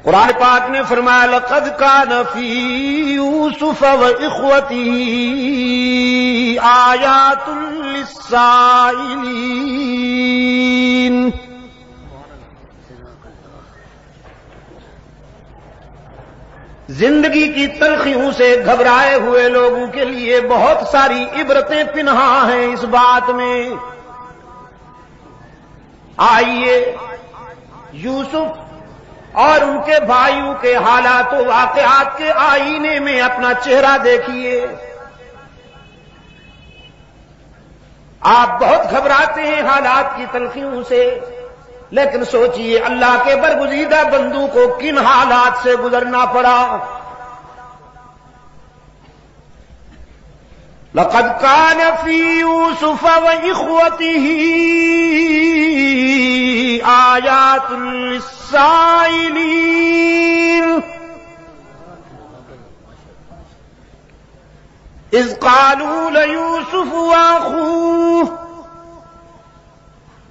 قرآن پاک نے فرمایا لقد کان فی یوسف و اخوتہ آیات للسائلین. زندگی کی تلخیوں سے گھبرائے ہوئے لوگوں کے لیے بہت ساری عبرتیں پنہا ہیں اس بات میں. آئیے یوسف اور ان کے بھائیوں کے حالات و واقعات کے آئینے میں اپنا چہرہ دیکھیے. آپ بہت گھبراتے ہیں حالات کی تلخیوں سے، لیکن سوچئے اللہ کے برگزیدہ بندوں کو کن حالات سے گزرنا پڑا. لقد كان في يوسف وإخوته آيات للسائلين إذ قالوا ليوسف وأخوه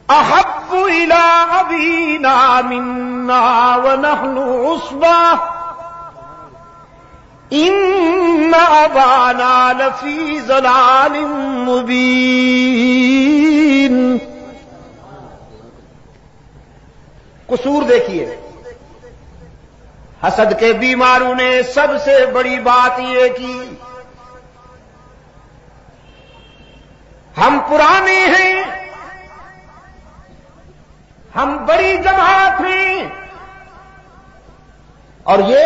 أحب إلى أبينا منا ونحن عصبة إن أبانا لفي ضلال مبين. قصور دیکھیے، حسد کے بیماروں نے سب سے بڑی بات یہ کی ہم پرانے ہیں، ہم بڑی جماعت ہیں، اور یہ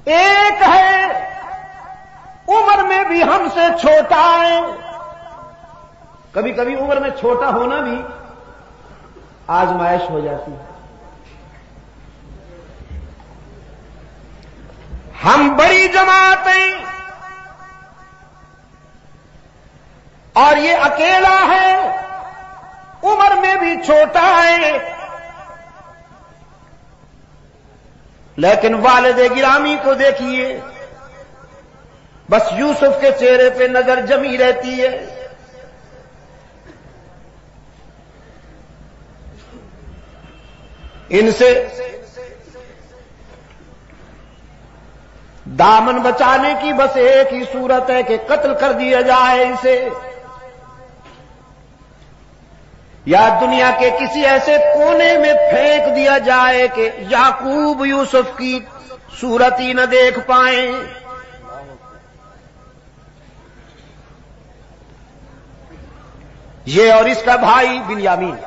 ایک ہے عمر میں بھی ہم سے چھوٹا ہے. کبھی کبھی عمر میں چھوٹا ہونا بھی آزمائش ہو جاتی ہے. ہم بڑی جماعت ہیں اور یہ اکیلا ہے، عمر میں بھی چھوٹا ہے. لیکن والد گرامی کو دیکھیے، بس یوسف کے چہرے پہ نظر جمی رہتی ہے. ان سے دامن بچانے کی بس ایک ہی صورت ہے کہ قتل کر دیا جائے اسے، یا دنیا کے کسی ایسے کونے میں پھینک دیا جائے کہ یعقوب یوسف کی صورت ہی نہ دیکھ پائیں. یہ اور اس کا بھائی بنیامین.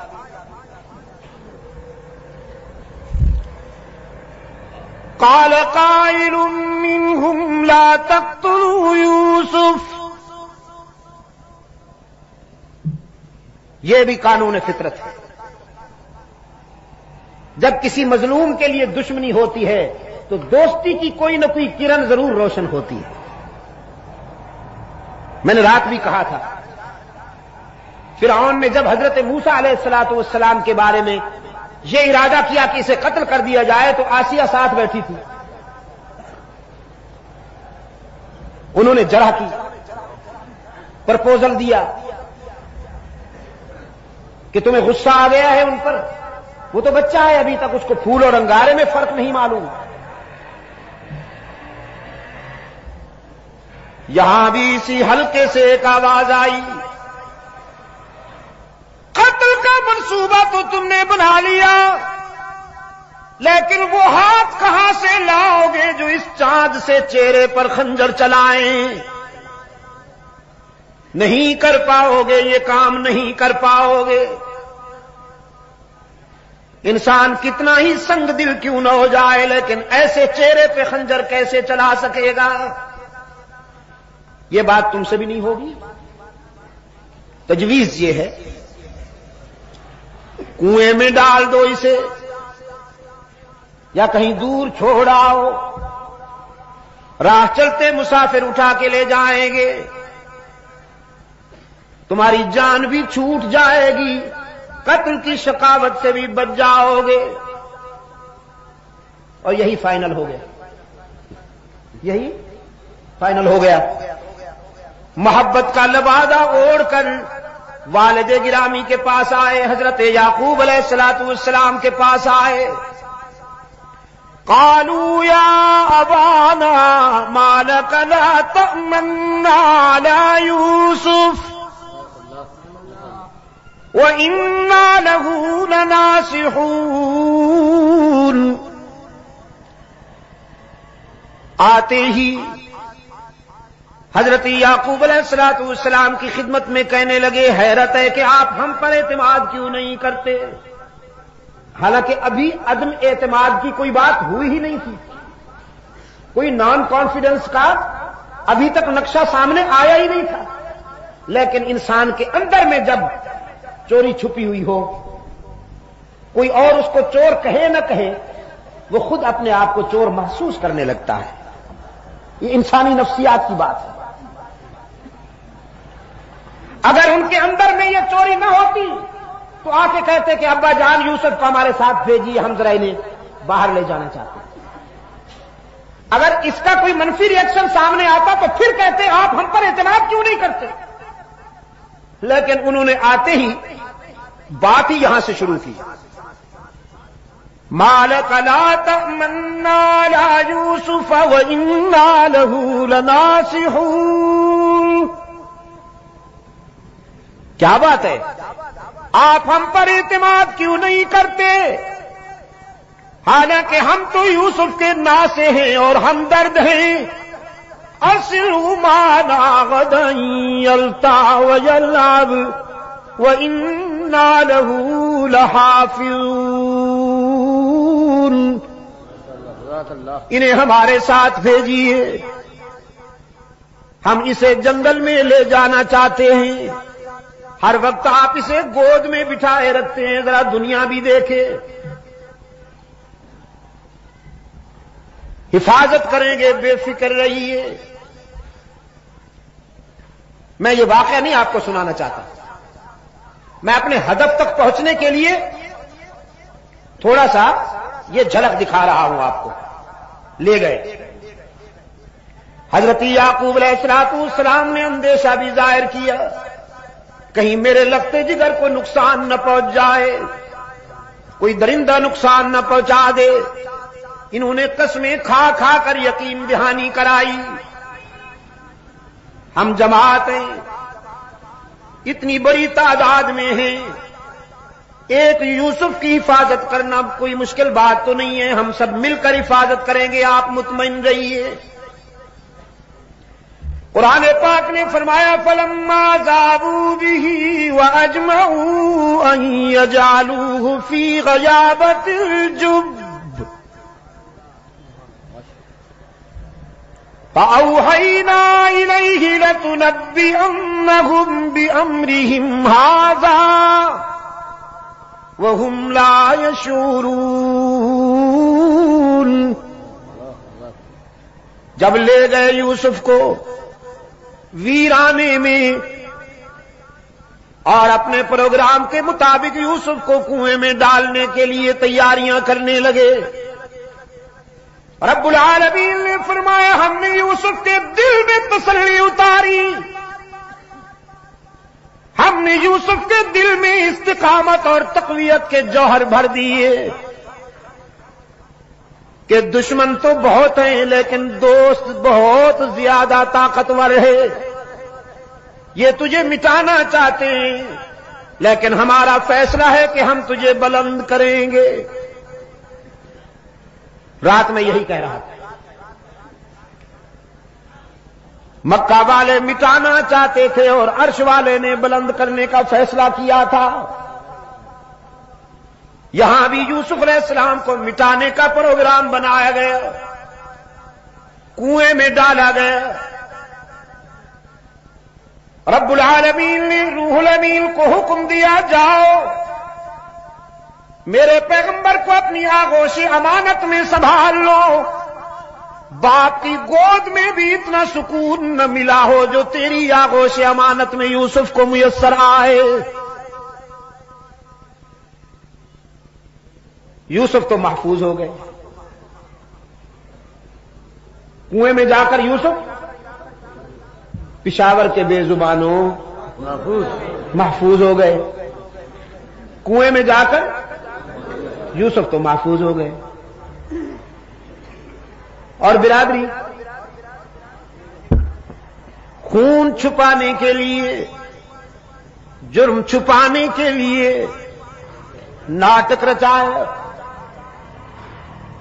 قال قائل منهم لا تقتلوا یوسف. یہ بھی قانون فطرت ہے. جب کسی مظلوم کے لیے دشمنی ہوتی ہے تو دوستی کی کوئی نہ کوئی کرن ضرور روشن ہوتی ہے. میں نے رات بھی کہا تھا، فرعون نے جب حضرت موسیٰ علیہ السلام کے بارے میں یہ ارادہ کیا کہ اسے قتل کر دیا جائے تو آسیہ ساتھ بیٹھی تھی. انہوں نے جرح کی، پرپوزل دیا کہ تمہیں غصہ آ گیا ہے ان پر، وہ تو بچہ ہے ابھی تک، اس کو پھول اور انگارے میں فرق نہیں معلوم. یہاں بھی اسی حلقے سے ایک آواز آئی، قتل کا منصوبہ تو تم نے بنا لیا، لیکن وہ ہاتھ کہاں سے لاؤ گے جو اس چاند سے چہرے پر خنجر چلائیں؟ نہیں کر پاؤ گے، یہ کام نہیں کر پاؤ گے. انسان کتنا ہی سنگ دل کیوں نہ ہو جائے، لیکن ایسے چہرے پہ خنجر کیسے چلا سکے گا؟ یہ بات تم سے بھی نہیں ہوگی. تجویز یہ ہے، کنویں میں ڈال دو اسے یا کہیں دور چھوڑ آؤ، راہ چلتے مسافر اٹھا کے لے جائیں گے، تمہاری جان بھی چھوٹ جائے گی، قتل کی شقاوت سے بھی بچ جاؤ گے. اور یہی فائنل ہو گیا، یہی فائنل ہو گیا. محبت کا لبادہ اوڑھ کر والد گرامی کے پاس آئے، حضرت یعقوب علیہ السلام کے پاس آئے. قالوا يا أبانا ما لك لا تأمنا على يوسف وإنا له لناصحون. آتے ہی حضرت یعقوب علیہ الصلوۃ والسلام کی خدمت میں کہنے لگے حیرت ہے کہ آپ ہم پر اعتماد کیوں نہیں کرتے. حالانکہ ابھی عدم اعتماد کی کوئی بات ہوئی ہی نہیں تھی، کوئی نان کانفیڈنس کا ابھی تک نقشہ سامنے آیا ہی نہیں تھا. لیکن انسان کے اندر میں جب چوری چھپی ہوئی ہو، کوئی اور اس کو چور کہے نہ کہے، وہ خود اپنے آپ کو چور محسوس کرنے لگتا ہے. یہ انسانی نفسیات کی بات ہے. اگر ان کے اندر میں یہ چوری نہ ہوتی تو آ کے کہتے کہ ابا جان یوسف کو ہمارے ساتھ بھیجیے، ہم ذرا انہیں باہر لے جانا چاہتے ہیں. اگر اس کا کوئی منفی ری ایکشن سامنے آتا تو پھر کہتے آپ ہم پر اعتماد کیوں نہیں کرتے. لیکن انہوں نے آتے ہی بات ہی یہاں سے شروع کی. ما لک لا تأمنا علی یوسف وإنا له لناصحون. کیا بات ہے، آپ ہم پر اعتماد کیوں نہیں کرتے، حالانکہ ہم تو یوسف کے ناصح ہیں اور ہمدرد ہیں. أرسله معنا غدا يلتع ويلعب وإنا له لحافظون. انہیں ہمارے ساتھ بھیجیے، ہم اسے جنگل میں لے جانا چاہتے ہیں. ہر وقت آپ اسے گود میں بٹھائے رکھتے ہیں، ذرا دنیا بھی دیکھے. حفاظت کریں گے، بے فکر رہیے. میں یہ واقعہ نہیں آپ کو سنانا چاہتا، میں اپنے ہدف تک پہنچنے کے لیے تھوڑا سا یہ جھلک دکھا رہا ہوں آپ کو. لے گئے حضرت یعقوب علیہ السلام نے اندیشہ بھی ظاہر کیا، کہیں میرے لگتے جگر کو نقصان نہ پہنچ جائے، کوئی درندہ نقصان نہ پہنچا دے. انہوں نے قسمیں کھا کھا کر یقین دہانی کرائی. ہم جماعت ہیں، اتنی بڑی تعداد میں ہیں، ایک یوسف کی حفاظت کرنا کوئی مشکل بات تو نہیں ہے، ہم سب مل کر حفاظت کریں گے، آپ مطمئن رہیے. قرآن پاک نے فرمایا فلما ذابوا به واجمعوا ان يجعلوه في غيابة الجب فأوحينا إليه لتنبئنهم بأمرهم هذا وهم لا يشعرون. جب لے گئے یوسف کو ویرانے میں اور اپنے پروگرام کے مطابق یوسف کو کنویں میں ڈالنے کے لیے تیاریاں کرنے لگے، رب العالمین نے فرمایا ہم نے یوسف کے دل میں تسلی اتاری، ہم نے یوسف کے دل میں استقامت اور تقویت کے جوہر بھر دیے کہ دشمن تو بہت ہیں لیکن دوست بہت زیادہ طاقتور ہے. یہ تجھے مٹانا چاہتے ہیں لیکن ہمارا فیصلہ ہے کہ ہم تجھے بلند کریں گے. رات میں یہی کہہ رہا تھا. مکہ والے مٹانا چاہتے تھے اور عرش والے نے بلند کرنے کا فیصلہ کیا تھا. یہاں بھی یوسف علیہ السلام کو مٹانے کا پروگرام بنایا گیا، کنویں میں ڈالا گیا. رب العالمین نے روح الامین کو حکم دیا جاؤ میرے پیغمبر کو اپنی آغوش امانت میں سنبھال لو. باپ کی گود میں بھی اتنا سکون نہ ملا ہو جو تیری آغوش امانت میں یوسف کو میسر آئے. یوسف تو محفوظ ہو گئے. کنویں میں جا کر یوسف پشاور کے بے زبانوں محفوظ ہو گئے. کنویں میں جا کر یوسف تو محفوظ ہو گئے. اور برادری، خون چھپانے کے لیے، جرم چھپانے کے لیے ناٹک رچایا۔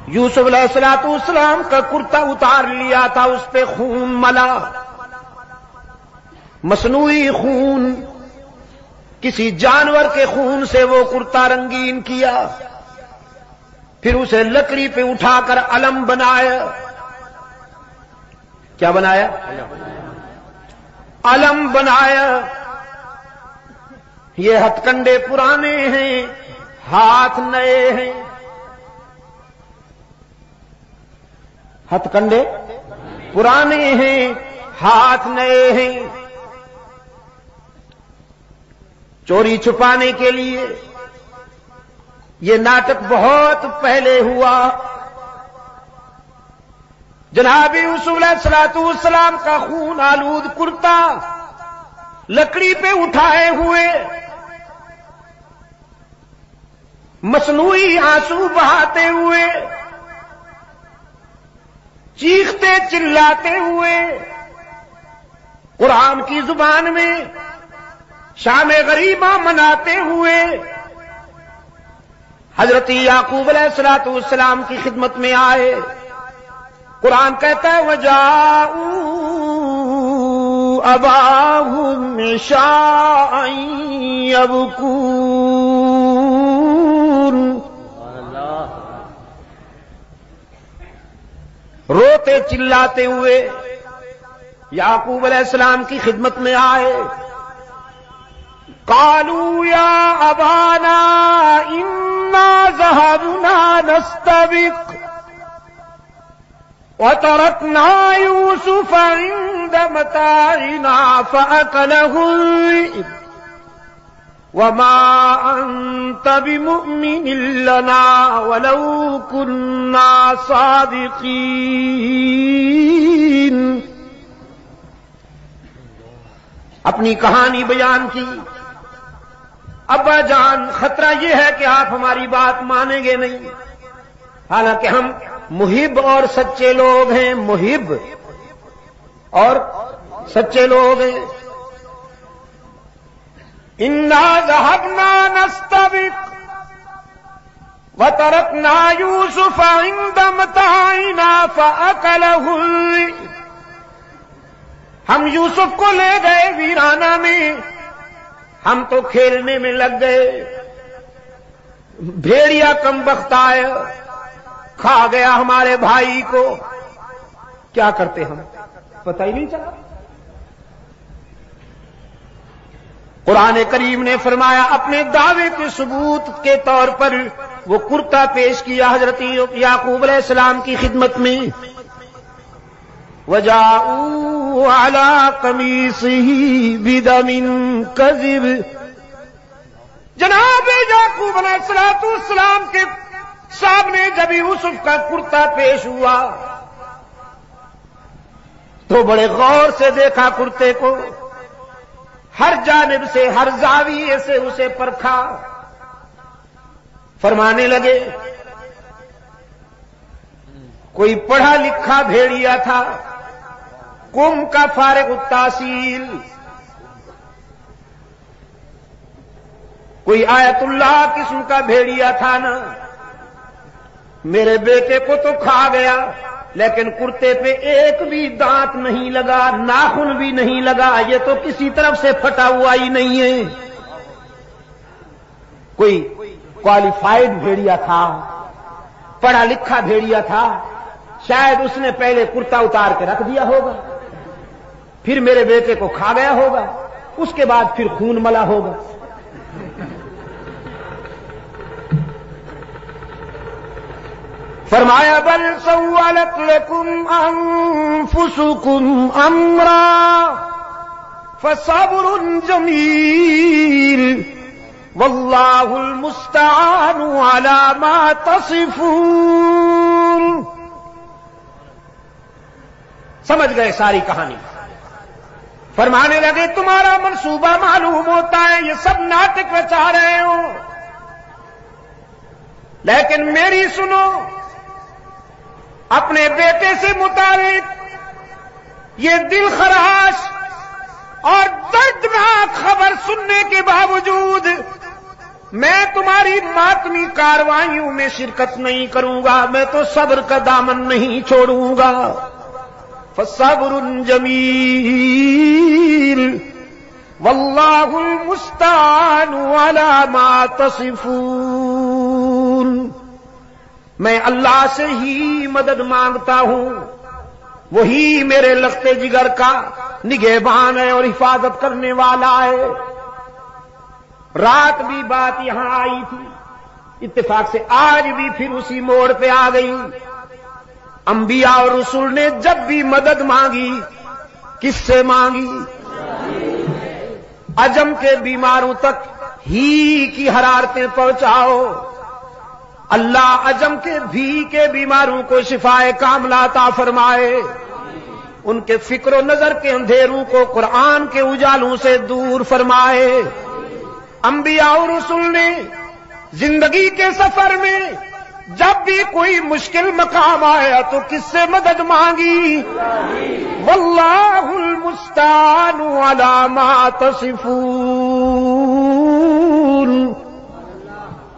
یوسف علیہ السلام کا کرتا اتار لیا تھا، اس پہ خون ملا، مصنوعی خون، کسی جانور کے خون سے وہ کرتا رنگین کیا، پھر اسے لکڑی پہ اٹھا کر علم بنایا۔ کیا بنایا؟ علم بنایا۔ یہ ہتھ کنڈے پرانے ہیں، ہاتھ نئے ہیں۔ ہتھ کنڈے پرانے ہیں، ہاتھ نئے ہیں۔ چوری چھپانے کے لیے یہ ناٹک بہت پہلے ہوا۔ جناب یوسف علیہ السلام کا خون آلود کرتا لکڑی پہ اٹھائے ہوئے، مصنوعی آنسو بہاتے ہوئے، چیختے چلاتے ہوئے، قرآن کی زبان میں شام غریبہ مناتے ہوئے حضرت یعقوب علیہ السلام کی خدمت میں آئے۔ قرآن کہتا ہے وَجَاءُوا أَبَاهُمْ عِشَاءً يَبْكُونَ، روتے چلاتے ہوئے یعقوب علیہ السلام کی خدمت میں آئے۔ قالوا يا أبانا إنا ذهبنا نستبق وتركنا يوسف عند متاعنا فأكله الذئب وما أنت بمؤمن لنا ولو كنا صادقين۔ اپنی کہانی بیان کی۔ ابا جان، خطرہ یہ ہے کہ آپ ہماری بات مانیں گے نہیں، حالانکہ ہم محب اور سچے لوگ ہیں، محب اور سچے لوگ ہیں۔ انا ذهبنا نستبق وتركنا يوسف عند متاعنا فأكله الذئب، ہم یوسف کو لے گئے ویرانہ میں، ہم تو کھیلنے میں لگ گئے، بھیڑیا کم بخت آیا، کھا گیا ہمارے بھائی کو۔ کیا کرتے ہم، پتہ ہی نہیں چلا۔ قرآن کریم نے فرمایا اپنے دعوے کے ثبوت کے طور پر وہ کرتا پیش کیا حضرت یعقوب علیہ السلام کی خدمت میں۔ وَجَاءُوا عَلَىٰ قَمِيصِهِ بِدَمٍ كَذِبٍ، جناب یعقوب علیہ السلام کے سامنے جب یوسف کا کرتا پیش ہوا تو بڑے غور سے دیکھا کرتے کو، ہر جانب سے، ہر زاویے سے اسے پرکھا، فرمانے لگے کوئی پڑھا لکھا بھیڑیا تھا، قوم کا فارغ التحصیل، کوئی آیت اللہ قسم کا بھیڑیا تھا نا، میرے بیٹے کو تو کھا گیا، لیکن کرتے پہ ایک بھی دانت نہیں لگا، ناخن بھی نہیں لگا، یہ تو کسی طرف سے پھٹا ہوا ہی نہیں ہے۔ کوئی کوالیفائڈ بھیڑیا تھا، پڑھا لکھا بھیڑیا تھا، شاید اس نے پہلے کرتا اتار کے رکھ دیا ہوگا، پھر میرے بیٹے کو کھا گیا ہوگا، اس کے بعد پھر خون ملا ہوگا۔ فرمایا بل سولت لكم انفسكم امرا فصبر جميل والله المستعان على ما تصفون۔ سمجھ گئے ساری کہانی؟ فرمانے لگے تمہارا منصوبہ معلوم ہوتا ہے، یہ سب ناٹک رچا رہے ہو، لیکن میری سنو، اپنے بیٹے سے متعلق یہ دل خراش اور دردناک خبر سننے کے باوجود میں تمہاری ماتمی کاروائیوں میں شرکت نہیں کروں گا، میں تو صبر کا دامن نہیں چھوڑوں گا۔ فصبر جمیل واللہ المستعان علی ما تصفون۔ میں اللہ سے ہی مدد مانگتا ہوں، وہی میرے لختے جگر کا نگہبان ہے اور حفاظت کرنے والا ہے۔ رات بھی بات یہاں آئی تھی، اتفاق سے آج بھی پھر اسی موڑ پہ آ گئی۔ انبیاء اور رسول نے جب بھی مدد مانگی کس سے مانگی؟ عجم کے بیماروں تک ہی کی حرارتیں پہنچاؤ، اللہ عجم کے بھی کے بیماروں کو شفائے کاملہ عطا فرمائے، ان کے فکر و نظر کے اندھیروں کو قرآن کے اجالوں سے دور فرمائے۔ انبیاء اور رسول نے زندگی کے سفر میں جب بھی کوئی مشکل مقام آیا تو کس سے مدد مانگی؟ واللہ المستعان علی ما تصفون۔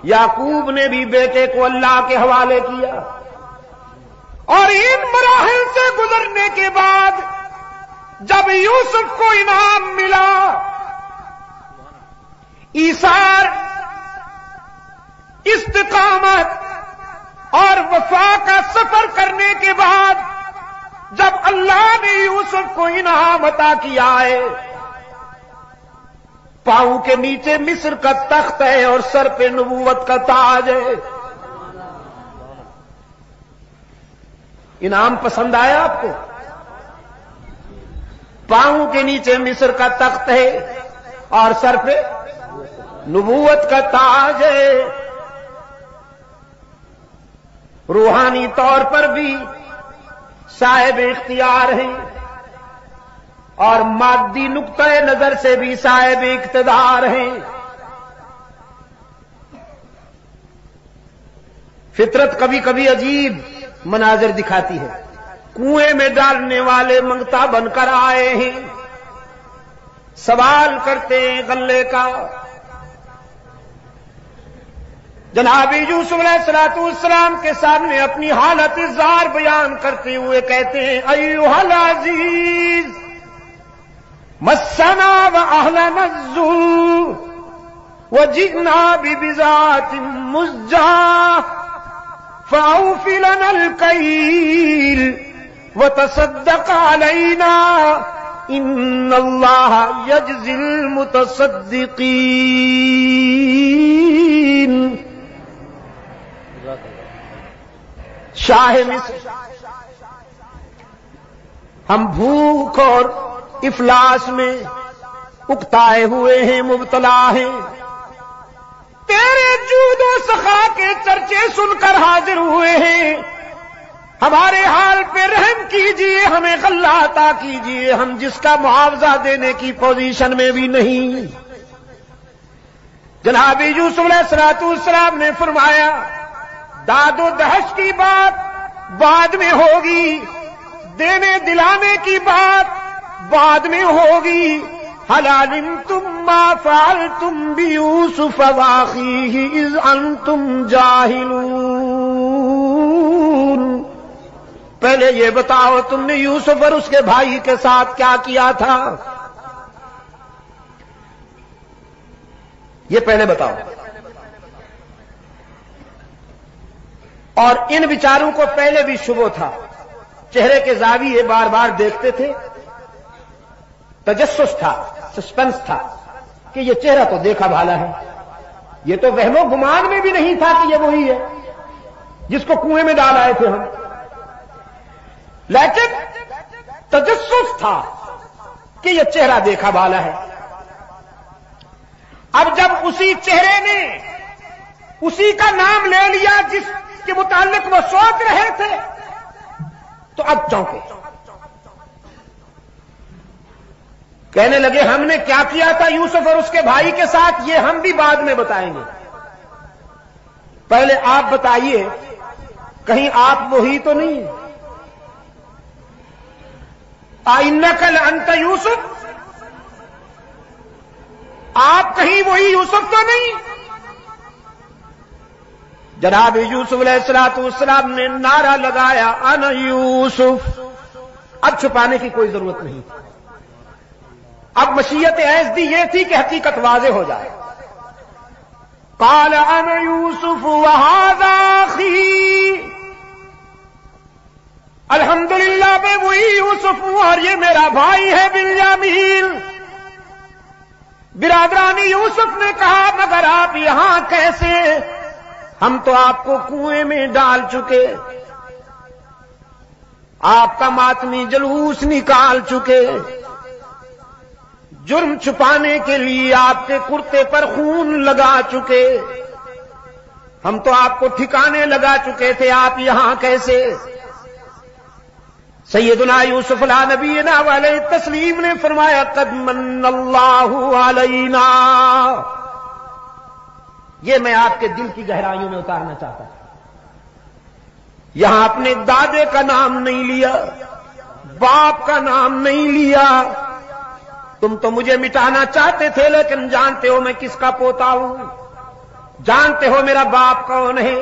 یعقوب نے بھی بیٹے کو اللہ کے حوالے کیا، اور ان مراحل سے گزرنے کے بعد جب یوسف کو انعام ملا، ایثار، استقامت اور وفا کا سفر کرنے کے بعد جب اللہ نے یوسف کو انعام عطا کیا ہے، پاؤں کے نیچے مصر کا تخت ہے اور سر پہ نبوت کا تاج ہے۔ انعام پسند آیا آپ کو؟ پاؤں کے نیچے مصر کا تخت ہے اور سر پہ نبوت کا تاج ہے۔ روحانی طور پر بھی صاحب اختیار ہیں اور مادی نقطۂ نظر سے بھی صاحب اقتدار ہیں۔ فطرت کبھی کبھی عجیب مناظر دکھاتی ہے۔ کنویں میں ڈالنے والے منگتا بن کر آئے ہیں، سوال کرتے ہیں غلے کا۔ جناب یوسف علیہ السلام کے سامنے اپنی حالت زار بیان کرتے ہوئے کہتے ہیں ایھا العزیز مسنا واہلنا الضر وجئنا ببضاعة مزجاة فأوف لنا الكيل وتصدق علينا ان اللہ یجزی المتصدقین۔ شاہ مصر، ہم بھوک اور افلاس میں اکتائے ہوئے ہیں، مبتلا ہیں، تیرے جود و سخا کے چرچے سن کر حاضر ہوئے ہیں، ہمارے حال پہ رحم کیجئے، ہمیں غلہ عطا کیجئے، ہم جس کا معاوضہ دینے کی پوزیشن میں بھی نہیں۔ جناب یوسف علیہ السلام نے فرمایا داد و دہش کی بات بعد میں ہوگی، دینے دلانے کی بات بعد میں ہوگی۔ هل علمتم ما فعلتم بيوسف واخيه اذ انتم جاهلون؟ پہلے یہ بتاؤ تم نے یوسف اور اس کے بھائی کے ساتھ کیا کیا تھا، یہ پہلے بتاؤ۔ اور ان بیچاروں کو پہلے بھی شبہ تھا، چہرے کے زاویے بار بار دیکھتے تھے، تجسس تھا، سسپنس تھا کہ یہ چہرہ تو دیکھا بھالا ہے، یہ تو وہم و گمان میں بھی نہیں تھا کہ یہ وہی ہے جس کو کنویں میں ڈال آئے تھے ہم، لیکن تجسس تھا کہ یہ چہرہ دیکھا بھالا ہے۔ اب جب اسی چہرے نے اسی کا نام لے لیا جس کے متعلق وہ سوچ رہے تھے تو اب چونکے، کہنے لگے ہم نے کیا کیا تھا یوسف اور اس کے بھائی کے ساتھ یہ ہم بھی بعد میں بتائیں گے، پہلے آپ بتائیے کہیں آپ وہی تو نہیں اِنَّكَ لَأَنْتَ یوسف، آپ کہیں وہی یوسف تو نہیں؟ جناب یوسف علیہ السلام نے نعرہ لگایا انا یوسف۔ اب چھپانے کی کوئی ضرورت نہیں، اب مشیت ایزدی یہ تھی کہ حقیقت واضح ہو جائے۔ قال انا یوسف وہذا اخی، الحمدللہ میں وہی یوسف ہوں اور یہ میرا بھائی ہے بنیامین۔ برادران یوسف نے کہا مگر آپ یہاں کیسے؟ ہم تو آپ کو کنویں میں ڈال چکے، آپ کا ماتمی جلوس نکال چکے، جرم چھپانے کے لیے آپ کے کرتے پر خون لگا چکے، ہم تو آپ کو ٹھکانے لگا چکے تھے، آپ یہاں کیسے؟ سیدنا یوسف علیہ نبینا علیہ التسلیم نے فرمایا قد من اللہ علینا۔ یہ میں آپ کے دل کی گہرائیوں میں اتارنا چاہتا ہوں۔ یہاں اپنے دادے کا نام نہیں لیا، باپ کا نام نہیں لیا۔ تم تو مجھے مٹانا چاہتے تھے، لیکن جانتے ہو میں کس کا پوتا ہوں، جانتے ہو میرا باپ کون ہے۔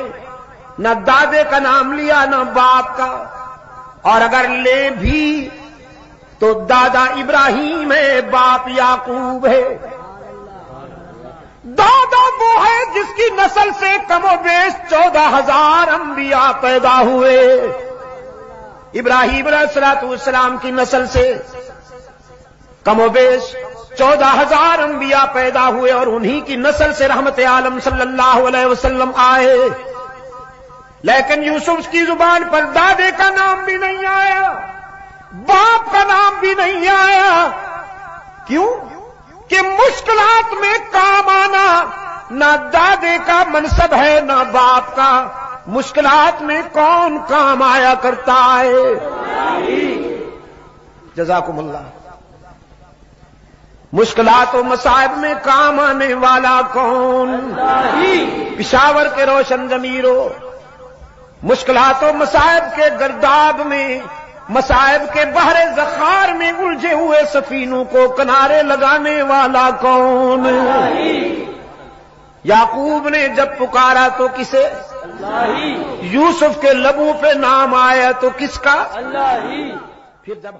نہ دادے کا نام لیا نہ باپ کا، اور اگر لے بھی تو دادا ابراہیم ہے، باپ یعقوب ہے۔ دادا وہ ہے جس کی نسل سے کم و بیش 14,000 انبیاء پیدا ہوئے۔ ابراہیم علیہ السلام کی نسل سے کم و بیش 14,000 انبیاء پیدا ہوئے، اور انہی کی نسل سے رحمت عالم صلی اللہ علیہ وسلم آئے۔ لیکن یوسف کی زبان پر دادے کا نام بھی نہیں آیا، باپ کا نام بھی نہیں آیا۔ کیوں؟ کہ مشکلات میں کام آنا نہ دادے کا منصب ہے نہ باپ کا۔ مشکلات میں کون کام آیا کرتا ہے؟ جزاکم اللہ۔ مشکلات و مصائب میں کام آنے والا کون؟ پشاور کے روشن ضمیروں، مشکلات و مصائب کے گرداب میں، مصائب کے بحر زخار میں الجھے ہوئے سفینوں کو کنارے لگانے والا کون؟ یعقوب نے جب پکارا تو کسے؟ یوسف کے لبوں پہ نام آیا تو کس کا؟ پھر جب